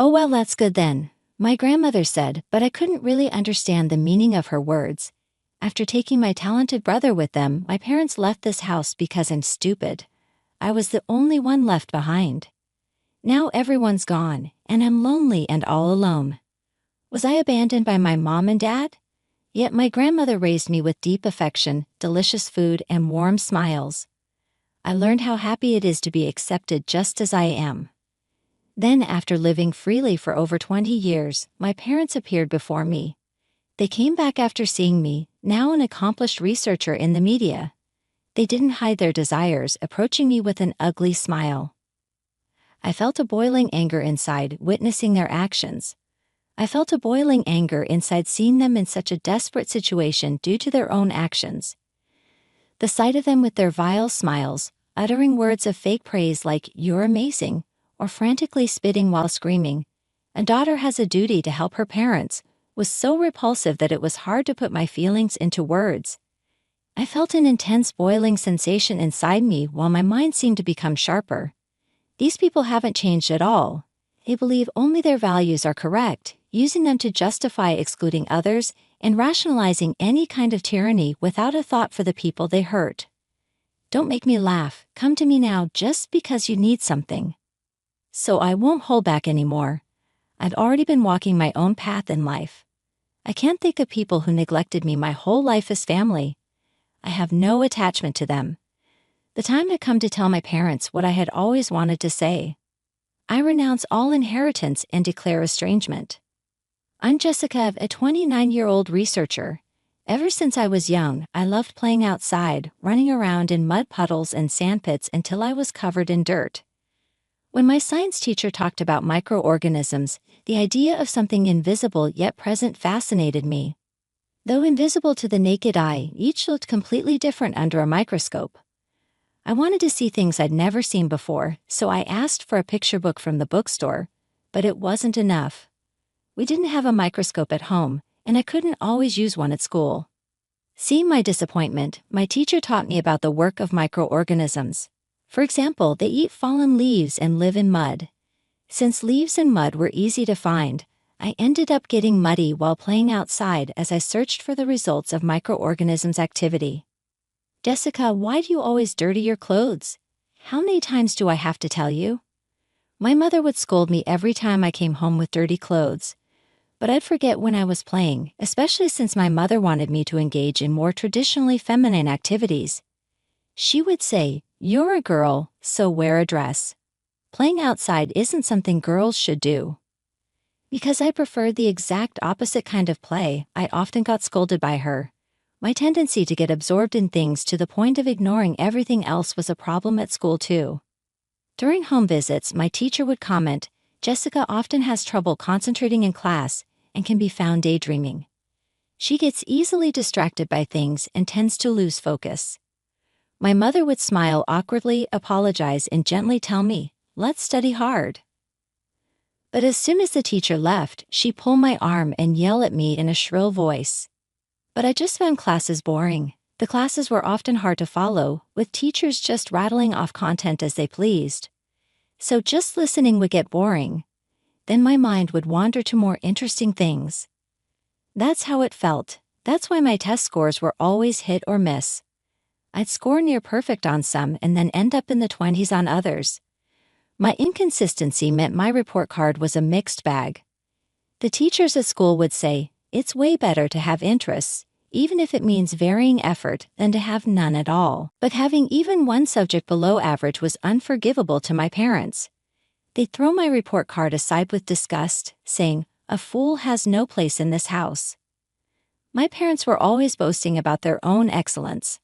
"Oh well, that's good then," my grandmother said, but I couldn't really understand the meaning of her words. After taking my talented brother with them, my parents left this house because I'm stupid. I was the only one left behind. Now everyone's gone, and I'm lonely and all alone. Was I abandoned by my mom and dad? Yet my grandmother raised me with deep affection, delicious food, and warm smiles. I learned how happy it is to be accepted just as I am. Then, after living freely for over 20 years, my parents appeared before me. They came back after seeing me, now an accomplished researcher in the media. They didn't hide their desires, approaching me with an ugly smile. I felt a boiling anger inside, witnessing their actions. I felt a boiling anger inside seeing them in such a desperate situation due to their own actions. The sight of them with their vile smiles, uttering words of fake praise like, "You're amazing," or frantically spitting while screaming, "A daughter has a duty to help her parents," was so repulsive that it was hard to put my feelings into words. I felt an intense boiling sensation inside me while my mind seemed to become sharper. These people haven't changed at all. They believe only their values are correct, using them to justify excluding others and rationalizing any kind of tyranny without a thought for the people they hurt. Don't make me laugh, come to me now just because you need something. So I won't hold back anymore. I've already been walking my own path in life. I can't think of people who neglected me my whole life as family. I have no attachment to them. The time had come to tell my parents what I had always wanted to say. I renounce all inheritance and declare estrangement. I'm Jessica, a 29-year-old researcher. Ever since I was young, I loved playing outside, running around in mud puddles and sandpits until I was covered in dirt. When my science teacher talked about microorganisms, the idea of something invisible yet present fascinated me. Though invisible to the naked eye, each looked completely different under a microscope. I wanted to see things I'd never seen before, so I asked for a picture book from the bookstore, but it wasn't enough. We didn't have a microscope at home, and I couldn't always use one at school. Seeing my disappointment, my teacher taught me about the work of microorganisms. For example, they eat fallen leaves and live in mud. Since leaves and mud were easy to find, I ended up getting muddy while playing outside as I searched for the results of microorganisms' activity. "Jessica, why do you always dirty your clothes? How many times do I have to tell you?" My mother would scold me every time I came home with dirty clothes. But I'd forget when I was playing, especially since my mother wanted me to engage in more traditionally feminine activities. She would say, "You're a girl, so wear a dress. Playing outside isn't something girls should do." Because I preferred the exact opposite kind of play, I often got scolded by her. My tendency to get absorbed in things to the point of ignoring everything else was a problem at school too. During home visits, my teacher would comment, "Jessica often has trouble concentrating in class and can be found daydreaming. She gets easily distracted by things and tends to lose focus." My mother would smile awkwardly, apologize, and gently tell me, "Let's study hard." But as soon as the teacher left, she'd pull my arm and yell at me in a shrill voice. But I just found classes boring. The classes were often hard to follow, with teachers just rattling off content as they pleased. So just listening would get boring. Then my mind would wander to more interesting things. That's how it felt. That's why my test scores were always hit or miss. I'd score near perfect on some and then end up in the 20s on others. My inconsistency meant my report card was a mixed bag. The teachers at school would say, "It's way better to have interests, even if it means varying effort, than to have none at all." But having even one subject below average was unforgivable to my parents. They'd throw my report card aside with disgust, saying, "A fool has no place in this house." My parents were always boasting about their own excellence.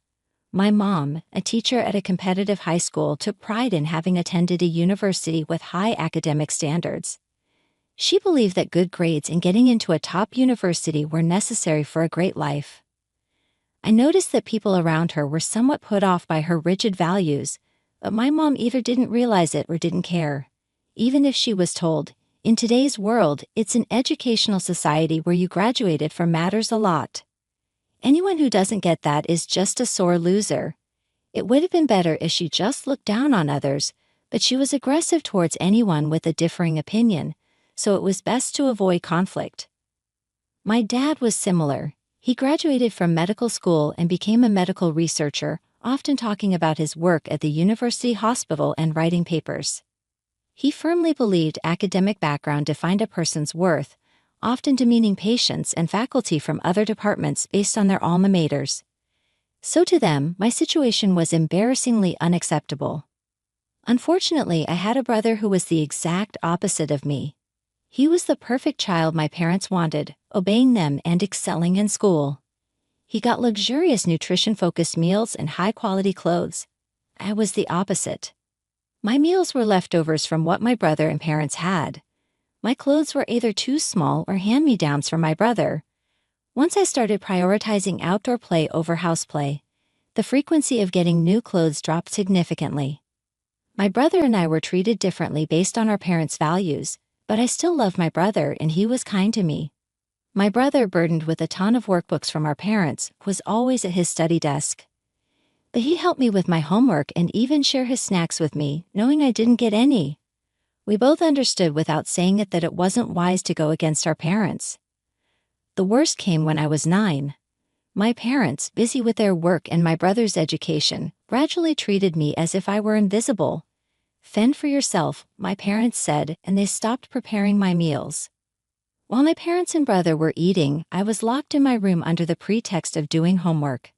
My mom, a teacher at a competitive high school, took pride in having attended a university with high academic standards. She believed that good grades and getting into a top university were necessary for a great life. I noticed that people around her were somewhat put off by her rigid values, but my mom either didn't realize it or didn't care. Even if she was told, "In today's world, it's an educational society where you graduated from matters a lot. Anyone who doesn't get that is just a sore loser." It would have been better if she just looked down on others, but she was aggressive towards anyone with a differing opinion, so it was best to avoid conflict. My dad was similar. He graduated from medical school and became a medical researcher, often talking about his work at the university hospital and writing papers. He firmly believed academic background defined a person's worth, often demeaning patients and faculty from other departments based on their alma maters. So to them, my situation was embarrassingly unacceptable. Unfortunately, I had a brother who was the exact opposite of me. He was the perfect child my parents wanted, obeying them and excelling in school. He got luxurious nutrition-focused meals and high-quality clothes. I was the opposite. My meals were leftovers from what my brother and parents had. My clothes were either too small or hand-me-downs from my brother. Once I started prioritizing outdoor play over house play, the frequency of getting new clothes dropped significantly. My brother and I were treated differently based on our parents' values, but I still loved my brother and he was kind to me. My brother, burdened with a ton of workbooks from our parents, was always at his study desk. But he helped me with my homework and even shared his snacks with me, knowing I didn't get any. We both understood without saying it that it wasn't wise to go against our parents. The worst came when I was 9. My parents, busy with their work and my brother's education, gradually treated me as if I were invisible. "Fend for yourself," my parents said, and they stopped preparing my meals. While my parents and brother were eating, I was locked in my room under the pretext of doing homework.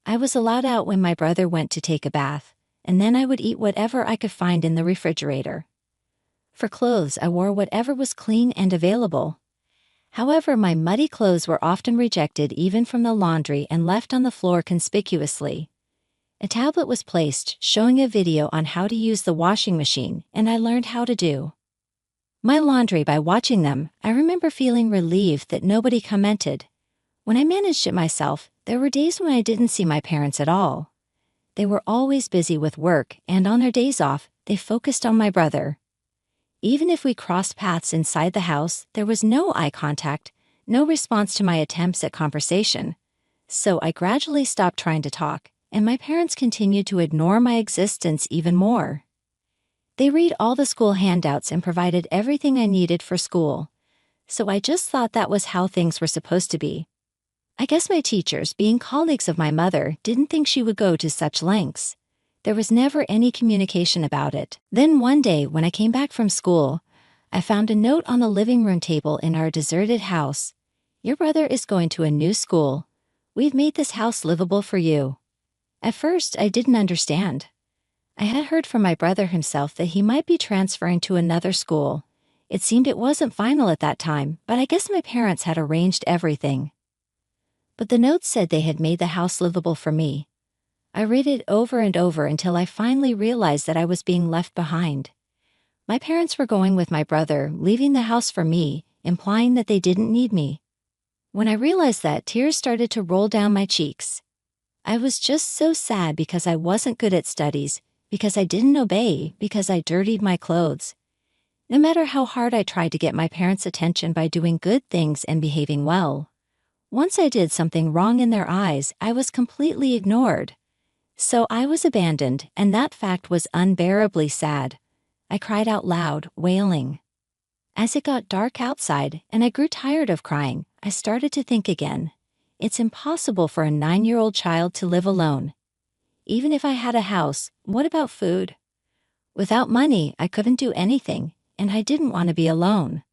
I was allowed out when my brother went to take a bath, and then I would eat whatever I could find in the refrigerator. For clothes, I wore whatever was clean and available. However, my muddy clothes were often rejected even from the laundry and left on the floor conspicuously. A tablet was placed showing a video on how to use the washing machine, and I learned how to do my laundry by watching them. I remember feeling relieved that nobody commented. When I managed it myself, there were days when I didn't see my parents at all. They were always busy with work, and on their days off, they focused on my brother. Even if we crossed paths inside the house, there was no eye contact, no response to my attempts at conversation. So I gradually stopped trying to talk, and my parents continued to ignore my existence even more. They read all the school handouts and provided everything I needed for school. So I just thought that was how things were supposed to be. I guess my teachers, being colleagues of my mother, didn't think she would go to such lengths. There was never any communication about it. Then one day, when I came back from school, I found a note on the living room table in our deserted house. "Your brother is going to a new school. We've made this house livable for you." At first, I didn't understand. I had heard from my brother himself that he might be transferring to another school. It seemed it wasn't final at that time, but I guess my parents had arranged everything. But the note said they had made the house livable for me. I read it over and over until I finally realized that I was being left behind. My parents were going with my brother, leaving the house for me, implying that they didn't need me. When I realized that, tears started to roll down my cheeks. I was just so sad because I wasn't good at studies, because I didn't obey, because I dirtied my clothes. No matter how hard I tried to get my parents' attention by doing good things and behaving well, once I did something wrong in their eyes, I was completely ignored. So I was abandoned, and that fact was unbearably sad. I cried out loud, wailing. As it got dark outside and I grew tired of crying, I started to think again. It's impossible for a 9-year-old child to live alone. Even if I had a house, what about food? Without money, I couldn't do anything, and I didn't want to be alone.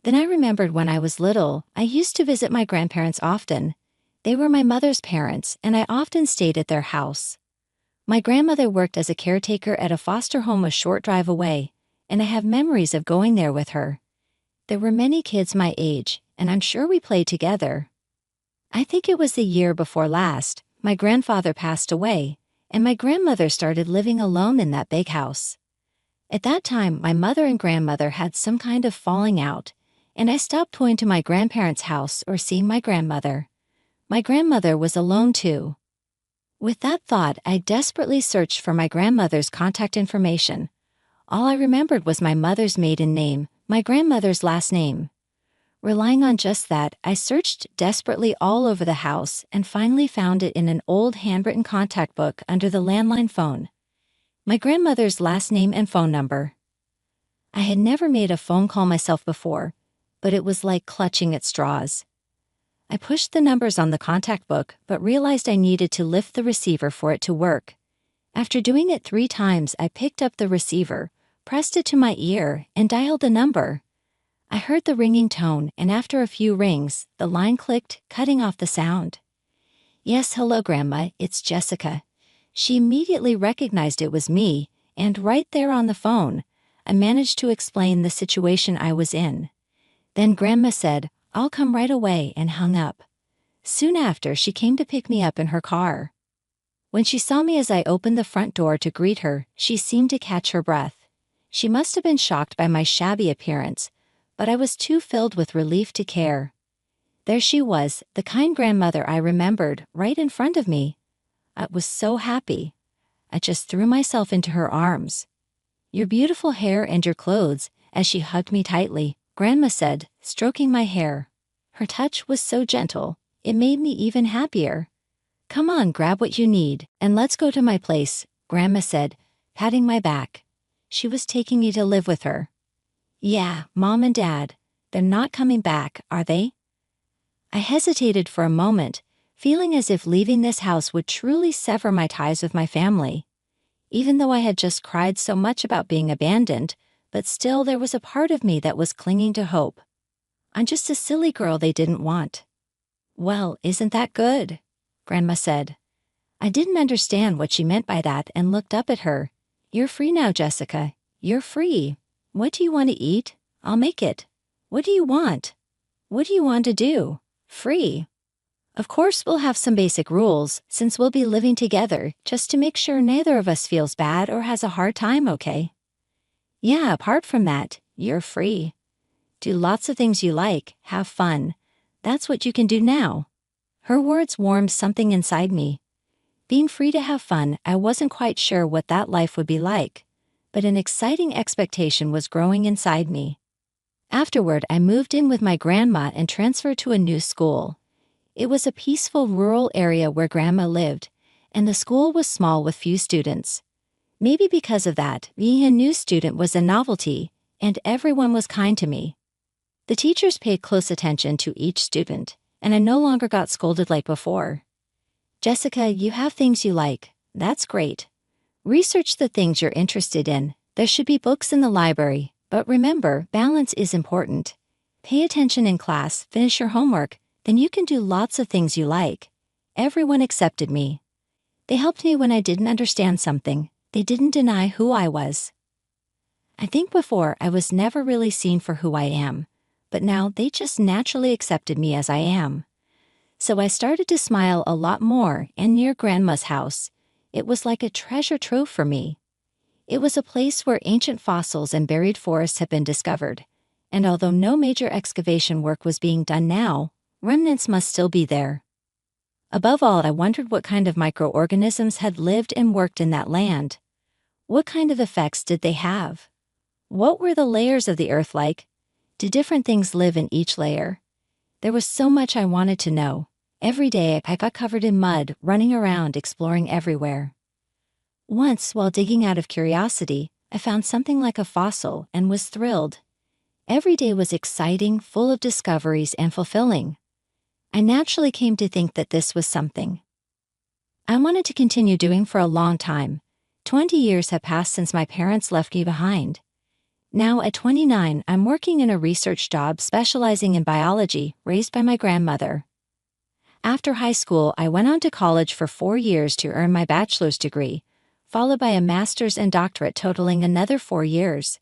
Then I remembered when I was little, I used to visit my grandparents often. They were my mother's parents, and I often stayed at their house. My grandmother worked as a caretaker at a foster home a short drive away, and I have memories of going there with her. There were many kids my age, and I'm sure we played together. I think it was the year before last, my grandfather passed away, and my grandmother started living alone in that big house. At that time, my mother and grandmother had some kind of falling out, and I stopped going to my grandparents' house or seeing my grandmother. My grandmother was alone too. With that thought, I desperately searched for my grandmother's contact information. All I remembered was my mother's maiden name, my grandmother's last name. Relying on just that, I searched desperately all over the house and finally found it in an old handwritten contact book under the landline phone. My grandmother's last name and phone number. I had never made a phone call myself before, but it was like clutching at straws. I pushed the numbers on the contact book, but realized I needed to lift the receiver for it to work. After doing it 3 times, I picked up the receiver, pressed it to my ear, and dialed the number. I heard the ringing tone, and after a few rings, the line clicked, cutting off the sound. "Yes, hello, Grandma, it's Jessica." She immediately recognized it was me, and right there on the phone, I managed to explain the situation I was in. Then Grandma said, "I'll come right away," and hung up. Soon after, she came to pick me up in her car. When she saw me as I opened the front door to greet her, she seemed to catch her breath. She must have been shocked by my shabby appearance, but I was too filled with relief to care. There she was, the kind grandmother I remembered, right in front of me. I was so happy. I just threw myself into her arms. "Your beautiful hair and your clothes," as she hugged me tightly, Grandma said, stroking my hair. Her touch was so gentle, it made me even happier. "Come on, grab what you need, and let's go to my place," Grandma said, patting my back. She was taking me to live with her. "Yeah, Mom and Dad, they're not coming back, are they?" I hesitated for a moment, feeling as if leaving this house would truly sever my ties with my family. Even though I had just cried so much about being abandoned, but still there was a part of me that was clinging to hope. "I'm just a silly girl they didn't want." "Well, isn't that good?" Grandma said. I didn't understand what she meant by that and looked up at her. "You're free now, Jessica. You're free. What do you want to eat? I'll make it. What do you want? What do you want to do? Free. Of course, we'll have some basic rules, since we'll be living together, just to make sure neither of us feels bad or has a hard time, okay? Yeah, apart from that, you're free. Do lots of things you like, have fun. That's what you can do now." Her words warmed something inside me. Being free to have fun, I wasn't quite sure what that life would be like, but an exciting expectation was growing inside me. Afterward, I moved in with my grandma and transferred to a new school. It was a peaceful rural area where Grandma lived, and the school was small with few students. Maybe because of that, being a new student was a novelty, and everyone was kind to me. The teachers paid close attention to each student, and I no longer got scolded like before. "Jessica, you have things you like. That's great. Research the things you're interested in. There should be books in the library, but remember, balance is important. Pay attention in class, finish your homework, then you can do lots of things you like." Everyone accepted me. They helped me when I didn't understand something. They didn't deny who I was. I think before I was never really seen for who I am, but now they just naturally accepted me as I am. So I started to smile a lot more, and near Grandma's house, it was like a treasure trove for me. It was a place where ancient fossils and buried forests had been discovered, and although no major excavation work was being done now, remnants must still be there. Above all, I wondered what kind of microorganisms had lived and worked in that land. What kind of effects did they have? What were the layers of the earth like? Did different things live in each layer? There was so much I wanted to know. Every day I got covered in mud, running around, exploring everywhere. Once, while digging out of curiosity, I found something like a fossil and was thrilled. Every day was exciting, full of discoveries, and fulfilling. I naturally came to think that this was something I wanted to continue doing for a long time. 20 years have passed since my parents left me behind. Now, at 29, I'm working in a research job specializing in biology, raised by my grandmother. After high school, I went on to college for 4 years to earn my bachelor's degree, followed by a master's and doctorate totaling another 4 years.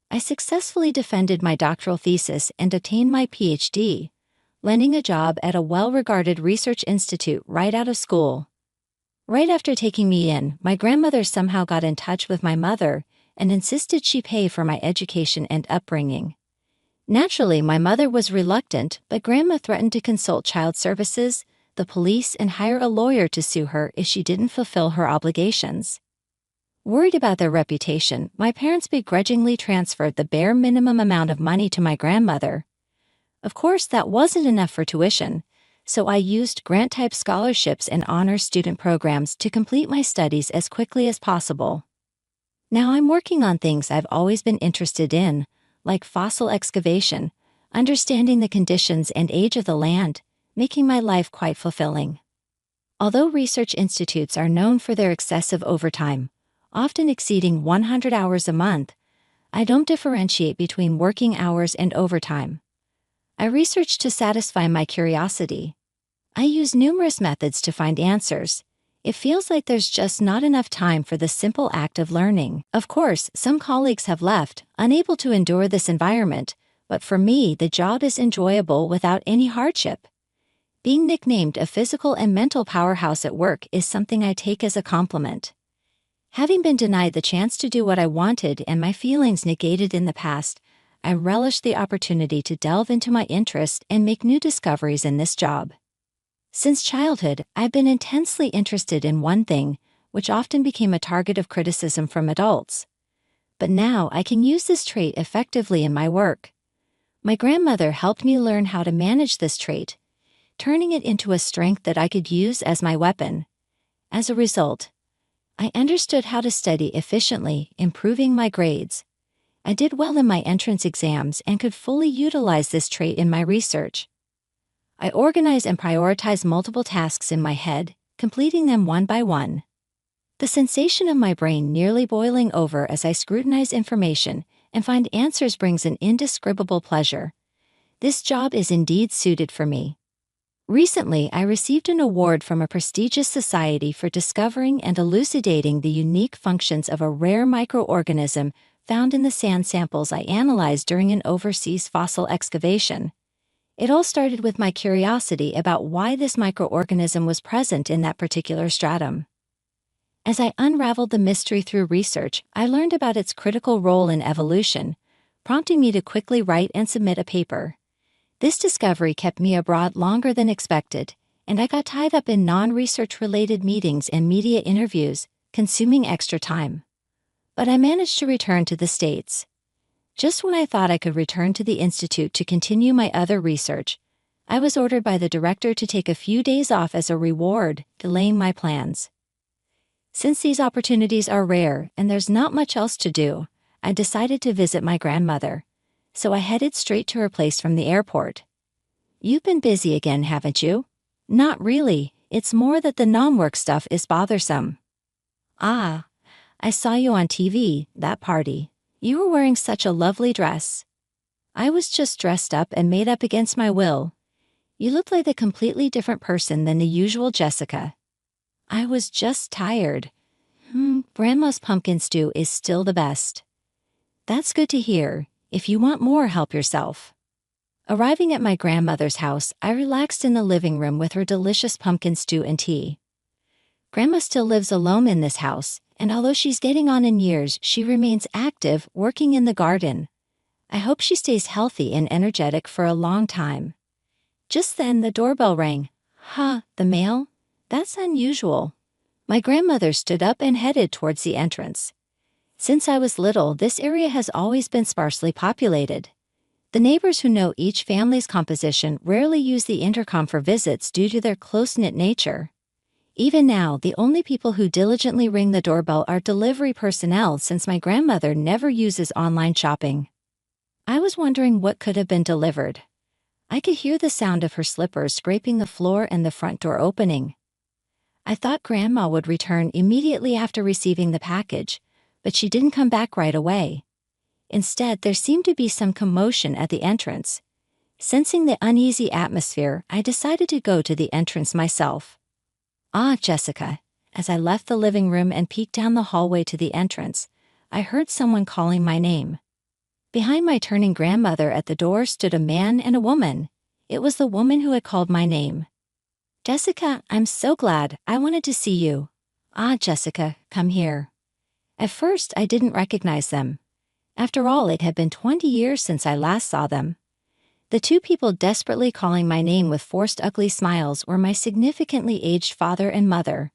I successfully defended my doctoral thesis and obtained my PhD, landing a job at a well-regarded research institute right out of school. Right after taking me in, my grandmother somehow got in touch with my mother and insisted she pay for my education and upbringing. Naturally, my mother was reluctant, but Grandma threatened to consult child services, the police, and hire a lawyer to sue her if she didn't fulfill her obligations. Worried about their reputation, my parents begrudgingly transferred the bare minimum amount of money to my grandmother. Of course, that wasn't enough for tuition, so I used grant-type scholarships and honor student programs to complete my studies as quickly as possible. Now I'm working on things I've always been interested in, like fossil excavation, understanding the conditions and age of the land, making my life quite fulfilling. Although research institutes are known for their excessive overtime, often exceeding 100 hours a month, I don't differentiate between working hours and overtime. I research to satisfy my curiosity. I use numerous methods to find answers. It feels like there's just not enough time for the simple act of learning. Of course, some colleagues have left, unable to endure this environment, but for me, the job is enjoyable without any hardship. Being nicknamed a physical and mental powerhouse at work is something I take as a compliment. Having been denied the chance to do what I wanted and my feelings negated in the past, I relish the opportunity to delve into my interest and make new discoveries in this job. Since childhood, I've been intensely interested in one thing, which often became a target of criticism from adults. But now I can use this trait effectively in my work. My grandmother helped me learn how to manage this trait, turning it into a strength that I could use as my weapon. As a result, I understood how to study efficiently, improving my grades. I did well in my entrance exams and could fully utilize this trait in my research. I organize and prioritize multiple tasks in my head, completing them one by one. The sensation of my brain nearly boiling over as I scrutinize information and find answers brings an indescribable pleasure. This job is indeed suited for me. Recently, I received an award from a prestigious society for discovering and elucidating the unique functions of a rare microorganism found in the sand samples I analyzed during an overseas fossil excavation. It all started with my curiosity about why this microorganism was present in that particular stratum. As I unraveled the mystery through research, I learned about its critical role in evolution, prompting me to quickly write and submit a paper. This discovery kept me abroad longer than expected, and I got tied up in non-research-related meetings and media interviews, consuming extra time. But I managed to return to the States. Just when I thought I could return to the Institute to continue my other research, I was ordered by the director to take a few days off as a reward, delaying my plans. Since these opportunities are rare and there's not much else to do, I decided to visit my grandmother. So I headed straight to her place from the airport. "You've been busy again, haven't you?" "Not really, it's more that the non-work stuff is bothersome." "Ah, I saw you on TV, that party. You were wearing such a lovely dress." "I was just dressed up and made up against my will. You looked like a completely different person than the usual Jessica." "I was just tired." Grandma's pumpkin stew is still the best." "That's good to hear. If you want more, help yourself." Arriving at my grandmother's house, I relaxed in the living room with her delicious pumpkin stew and tea. Grandma still lives alone in this house, and although she's getting on in years, she remains active, working in the garden. I hope she stays healthy and energetic for a long time. Just then the doorbell rang. The mail? That's unusual. My grandmother stood up and headed towards the entrance. Since I was little, this area has always been sparsely populated. The neighbors who know each family's composition rarely use the intercom for visits due to their close-knit nature. Even now, the only people who diligently ring the doorbell are delivery personnel since my grandmother never uses online shopping. I was wondering what could have been delivered. I could hear the sound of her slippers scraping the floor and the front door opening. I thought Grandma would return immediately after receiving the package, but she didn't come back right away. Instead, there seemed to be some commotion at the entrance. Sensing the uneasy atmosphere, I decided to go to the entrance myself. "Ah, Jessica." As I left the living room and peeked down the hallway to the entrance, I heard someone calling my name. Behind my turning grandmother at the door stood a man and a woman. It was the woman who had called my name. "Jessica, I'm so glad. I wanted to see you." "Ah, Jessica, come here." At first, I didn't recognize them. After all, it had been 20 years since I last saw them. The two people desperately calling my name with forced ugly smiles were my significantly aged father and mother.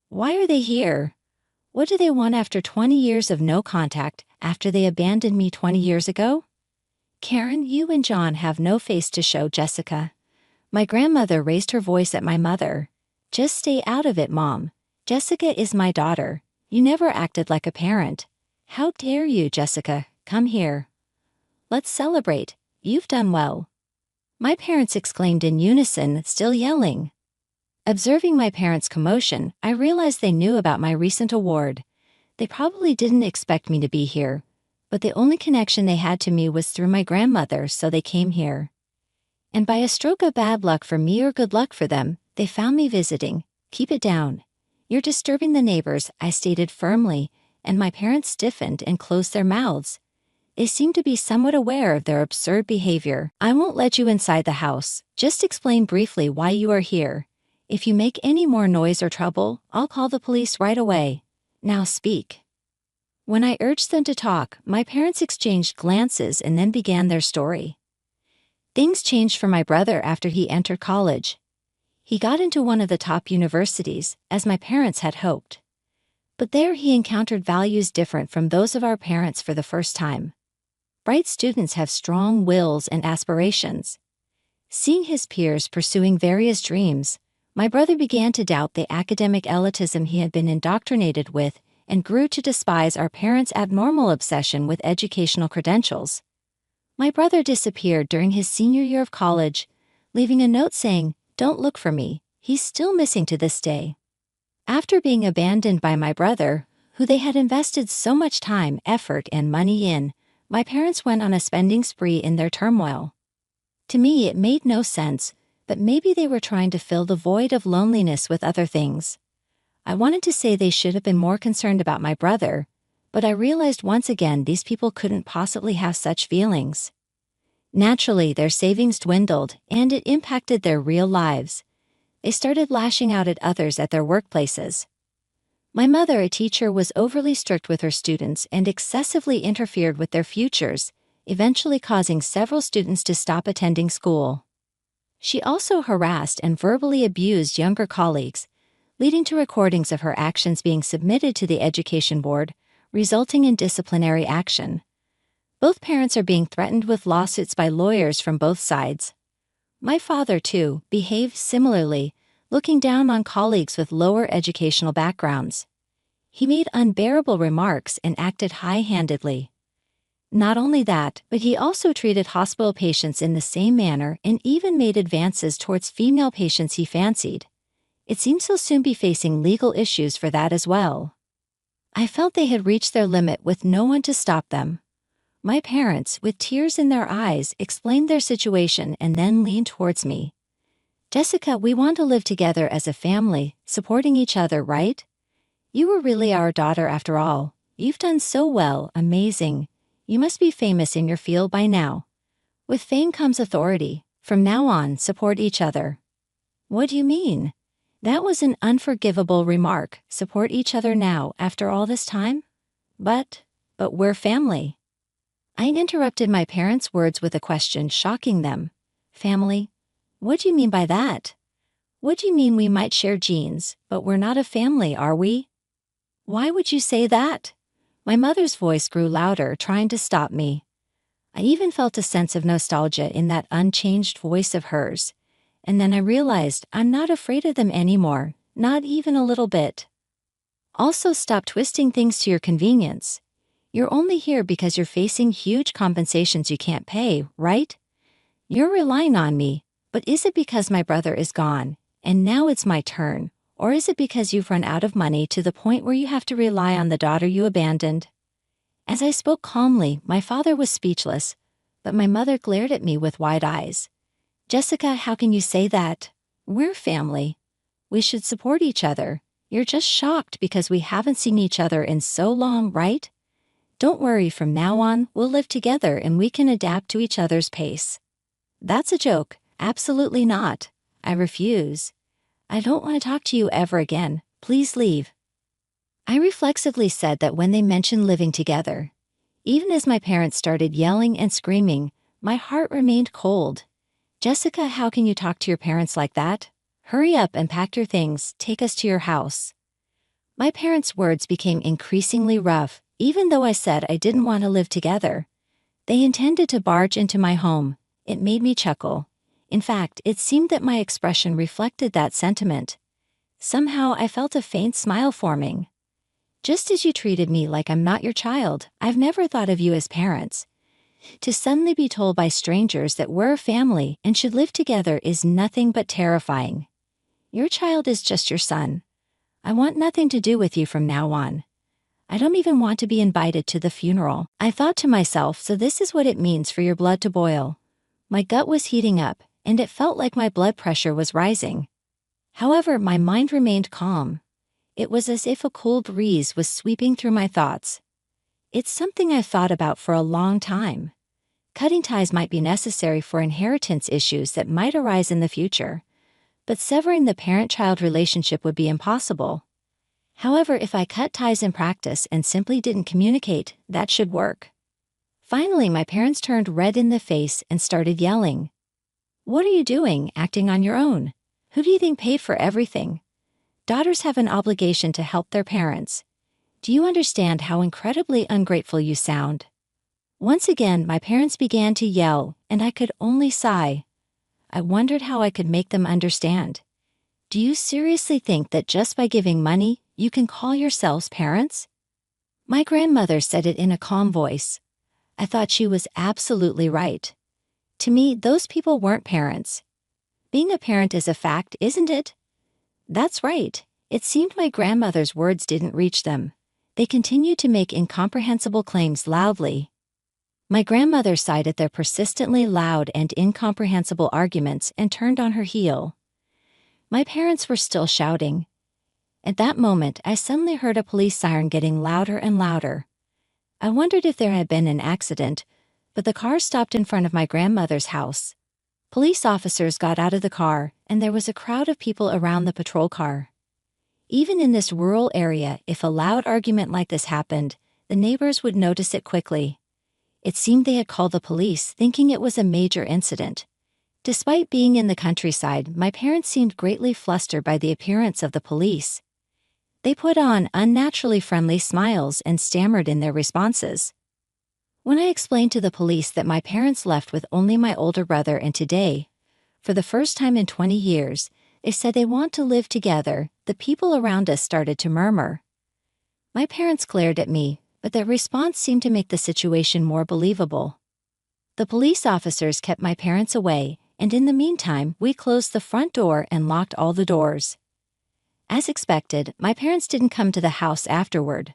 Why are they here? What do they want after 20 years of no contact, after they abandoned me 20 years ago? "Karen, you and John have no face to show, Jessica." My grandmother raised her voice at my mother. "Just stay out of it, Mom. Jessica is my daughter. You never acted like a parent." How dare you, Jessica? Come here. Let's celebrate. You've done well. My parents exclaimed in unison, still yelling. Observing my parents' commotion, I realized they knew about my recent award. They probably didn't expect me to be here, but the only connection they had to me was through my grandmother, so they came here. And by a stroke of bad luck for me or good luck for them, they found me visiting. Keep it down. You're disturbing the neighbors, I stated firmly, and my parents stiffened and closed their mouths. They seemed to be somewhat aware of their absurd behavior. I won't let you inside the house. Just explain briefly why you are here. If you make any more noise or trouble, I'll call the police right away. Now speak. When I urged them to talk, my parents exchanged glances and then began their story. Things changed for my brother after he entered college. He got into one of the top universities, as my parents had hoped. But there he encountered values different from those of our parents for the first time. Bright students have strong wills and aspirations. Seeing his peers pursuing various dreams, my brother began to doubt the academic elitism he had been indoctrinated with and grew to despise our parents' abnormal obsession with educational credentials. My brother disappeared during his senior year of college, leaving a note saying, "Don't look for me." He's still missing to this day. After being abandoned by my brother, who they had invested so much time, effort, and money in, my parents went on a spending spree in their turmoil. To me, it made no sense, but maybe they were trying to fill the void of loneliness with other things. I wanted to say they should have been more concerned about my brother, but I realized once again these people couldn't possibly have such feelings. Naturally, their savings dwindled, and it impacted their real lives. They started lashing out at others at their workplaces. My mother, a teacher, was overly strict with her students and excessively interfered with their futures, eventually causing several students to stop attending school. She also harassed and verbally abused younger colleagues, leading to recordings of her actions being submitted to the Education Board, resulting in disciplinary action. Both parents are being threatened with lawsuits by lawyers from both sides. My father, too, behaved similarly, looking down on colleagues with lower educational backgrounds. He made unbearable remarks and acted high-handedly. Not only that, but he also treated hospital patients in the same manner and even made advances towards female patients he fancied. It seems he'll soon be facing legal issues for that as well. I felt they had reached their limit with no one to stop them. My parents, with tears in their eyes, explained their situation and then leaned towards me. "Jessica, we want to live together as a family, supporting each other, right? You were really our daughter after all. You've done so well, amazing. You must be famous in your field by now. With fame comes authority. From now on, support each other." What do you mean? That was an unforgivable remark. Support each other now, after all this time? But we're family. I interrupted my parents' words with a question, shocking them. Family? What do you mean by that? What do you mean we might share genes, but we're not a family, are we? Why would you say that? My mother's voice grew louder, trying to stop me. I even felt a sense of nostalgia in that unchanged voice of hers. And then I realized I'm not afraid of them anymore, not even a little bit. Also, stop twisting things to your convenience. You're only here because you're facing huge compensations you can't pay, right? You're relying on me, but is it because my brother is gone, and now it's my turn, or is it because you've run out of money to the point where you have to rely on the daughter you abandoned? As I spoke calmly, my father was speechless, but my mother glared at me with wide eyes. "Jessica, how can you say that? We're family. We should support each other. You're just shocked because we haven't seen each other in so long, right? Don't worry, from now on, we'll live together and we can adapt to each other's pace." That's a joke. Absolutely not. I refuse. I don't want to talk to you ever again. Please leave. I reflexively said that when they mentioned living together. Even as my parents started yelling and screaming, my heart remained cold. "Jessica, how can you talk to your parents like that? Hurry up and pack your things, take us to your house." My parents' words became increasingly rough, even though I said I didn't want to live together. They intended to barge into my home. It made me chuckle. In fact, it seemed that my expression reflected that sentiment. Somehow I felt a faint smile forming. Just as you treated me like I'm not your child, I've never thought of you as parents. To suddenly be told by strangers that we're a family and should live together is nothing but terrifying. Your child is just your son. I want nothing to do with you from now on. I don't even want to be invited to the funeral. I thought to myself, so this is what it means for your blood to boil. My gut was heating up, and it felt like my blood pressure was rising. However, my mind remained calm. It was as if a cool breeze was sweeping through my thoughts. It's something I've thought about for a long time. Cutting ties might be necessary for inheritance issues that might arise in the future, but severing the parent-child relationship would be impossible. However, if I cut ties in practice and simply didn't communicate, that should work. Finally, my parents turned red in the face and started yelling. "What are you doing, acting on your own? Who do you think paid for everything? Daughters have an obligation to help their parents. Do you understand how incredibly ungrateful you sound?" Once again, my parents began to yell, and I could only sigh. I wondered how I could make them understand. Do you seriously think that just by giving money, you can call yourselves parents? My grandmother said it in a calm voice. I thought she was absolutely right. To me, those people weren't parents. Being a parent is a fact, isn't it? That's right. It seemed my grandmother's words didn't reach them. They continued to make incomprehensible claims loudly. My grandmother sighed at their persistently loud and incomprehensible arguments and turned on her heel. My parents were still shouting. At that moment, I suddenly heard a police siren getting louder and louder. I wondered if there had been an accident, but the car stopped in front of my grandmother's house. Police officers got out of the car, and there was a crowd of people around the patrol car. Even in this rural area, if a loud argument like this happened, the neighbors would notice it quickly. It seemed they had called the police, thinking it was a major incident. Despite being in the countryside, my parents seemed greatly flustered by the appearance of the police. They put on unnaturally friendly smiles and stammered in their responses. When I explained to the police that my parents left with only my older brother and today, for the first time in 20 years, they said they want to live together, the people around us started to murmur. My parents glared at me, but their response seemed to make the situation more believable. The police officers kept my parents away, and in the meantime, we closed the front door and locked all the doors. As expected, my parents didn't come to the house afterward.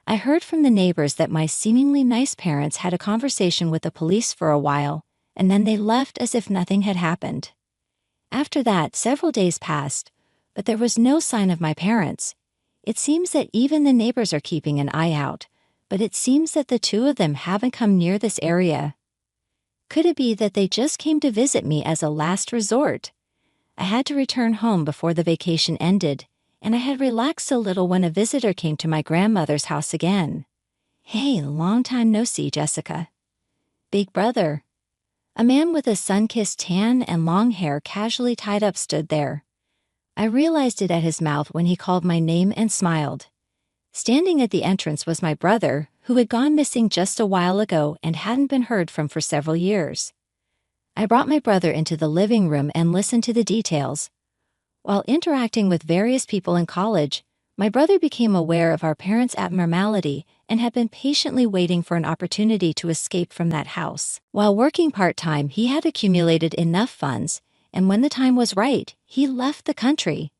I heard from the neighbors that my seemingly nice parents had a conversation with the police for a while, and then they left as if nothing had happened. After that, several days passed, but there was no sign of my parents. It seems that even the neighbors are keeping an eye out, but it seems that the two of them haven't come near this area. Could it be that they just came to visit me as a last resort? I had to return home before the vacation ended, and I had relaxed a little when a visitor came to my grandmother's house again. "Hey, long time no see, Jessica." "Big brother." A man with a sun-kissed tan and long hair casually tied up stood there. I realized it at his mouth when he called my name and smiled. Standing at the entrance was my brother, who had gone missing just a while ago and hadn't been heard from for several years. I brought my brother into the living room and listened to the details. While interacting with various people in college, my brother became aware of our parents' abnormality and had been patiently waiting for an opportunity to escape from that house. While working part-time, he had accumulated enough funds, and when the time was right, he left the country.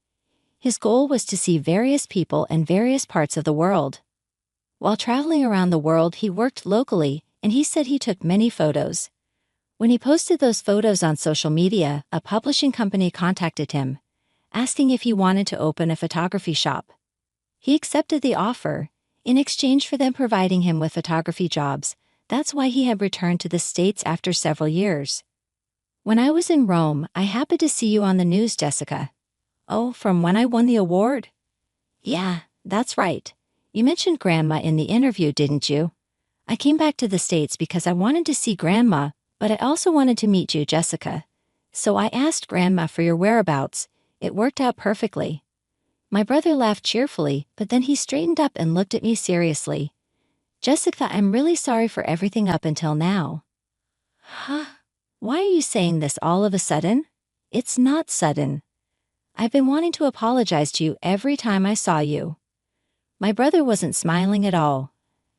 His goal was to see various people in various parts of the world. While traveling around the world, he worked locally, and he said he took many photos. When he posted those photos on social media, a publishing company contacted him, asking if he wanted to open a photography shop. He accepted the offer, in exchange for them providing him with photography jobs. That's why he had returned to the States after several years. "When I was in Rome, I happened to see you on the news, Jessica." "Oh, from when I won the award?" "Yeah, that's right. You mentioned Grandma in the interview, didn't you?" "I came back to the States because I wanted to see Grandma, but I also wanted to meet you, Jessica. So I asked Grandma for your whereabouts. It worked out perfectly." My brother laughed cheerfully, but then he straightened up and looked at me seriously. "Jessica, I'm really sorry for everything up until now." "Huh? Why are you saying this all of a sudden?" "It's not sudden. I've been wanting to apologize to you every time I saw you." My brother wasn't smiling at all.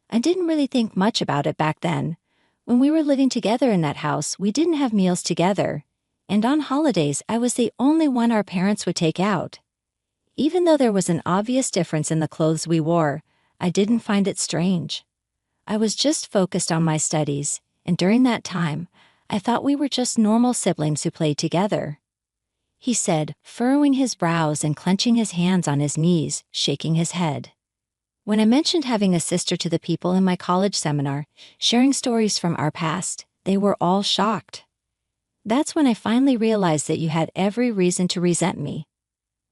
I didn't really think much about it back then. When we were living together in that house, we didn't have meals together, and on holidays, I was the only one our parents would take out. Even though there was an obvious difference in the clothes we wore, I didn't find it strange. I was just focused on my studies, and during that time, I thought we were just normal siblings who played together. He said, furrowing his brows and clenching his hands on his knees, shaking his head. When I mentioned having a sister to the people in my college seminar, sharing stories from our past, they were all shocked. That's when I finally realized that you had every reason to resent me.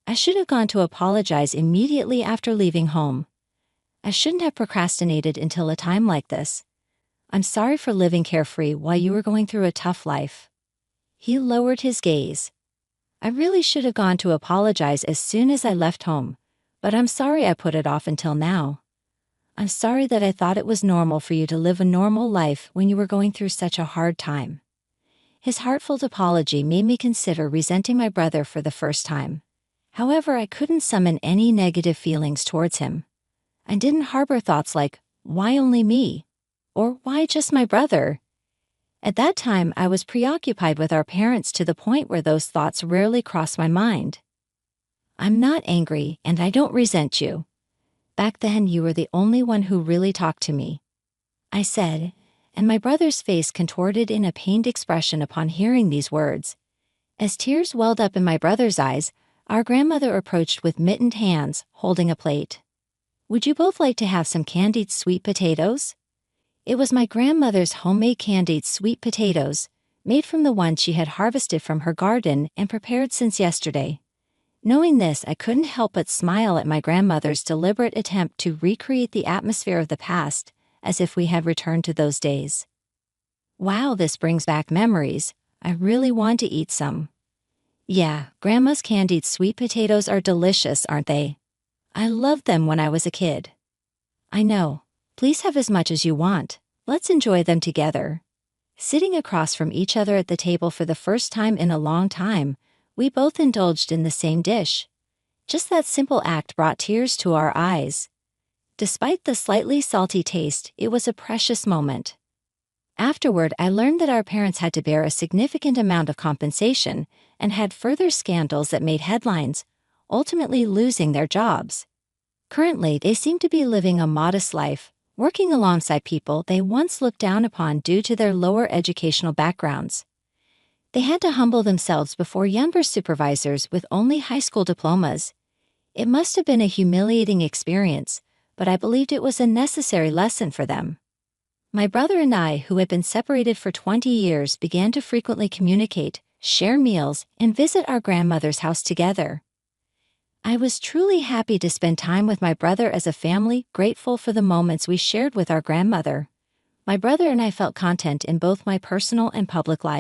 I should have gone to apologize immediately after leaving home. I shouldn't have procrastinated until a time like this. I'm sorry for living carefree while you were going through a tough life. He lowered his gaze. I really should have gone to apologize as soon as I left home, but I'm sorry I put it off until now. I'm sorry that I thought it was normal for you to live a normal life when you were going through such a hard time. His heartfelt apology made me consider resenting my brother for the first time. However, I couldn't summon any negative feelings towards him. I didn't harbor thoughts like, why only me? Or why just my brother? At that time, I was preoccupied with our parents to the point where those thoughts rarely crossed my mind. I'm not angry, and I don't resent you. Back then, you were the only one who really talked to me, I said, and my brother's face contorted in a pained expression upon hearing these words. As tears welled up in my brother's eyes, our grandmother approached with mittened hands, holding a plate. Would you both like to have some candied sweet potatoes? It was my grandmother's homemade candied sweet potatoes, made from the ones she had harvested from her garden and prepared since yesterday. Knowing this, I couldn't help but smile at my grandmother's deliberate attempt to recreate the atmosphere of the past, as if we had returned to those days. Wow, this brings back memories. I really want to eat some. Yeah, Grandma's candied sweet potatoes are delicious, aren't they? I loved them when I was a kid. I know. Please have as much as you want. Let's enjoy them together. Sitting across from each other at the table for the first time in a long time, we both indulged in the same dish. Just that simple act brought tears to our eyes. Despite the slightly salty taste, it was a precious moment. Afterward, I learned that our parents had to bear a significant amount of compensation and had further scandals that made headlines, ultimately losing their jobs. Currently, they seem to be living a modest life, working alongside people they once looked down upon due to their lower educational backgrounds. They had to humble themselves before younger supervisors with only high school diplomas. It must have been a humiliating experience, but I believed it was a necessary lesson for them. My brother and I, who had been separated for 20 years, began to frequently communicate, share meals, and visit our grandmother's house together. I was truly happy to spend time with my brother as a family, grateful for the moments we shared with our grandmother. My brother and I felt content in both my personal and public life.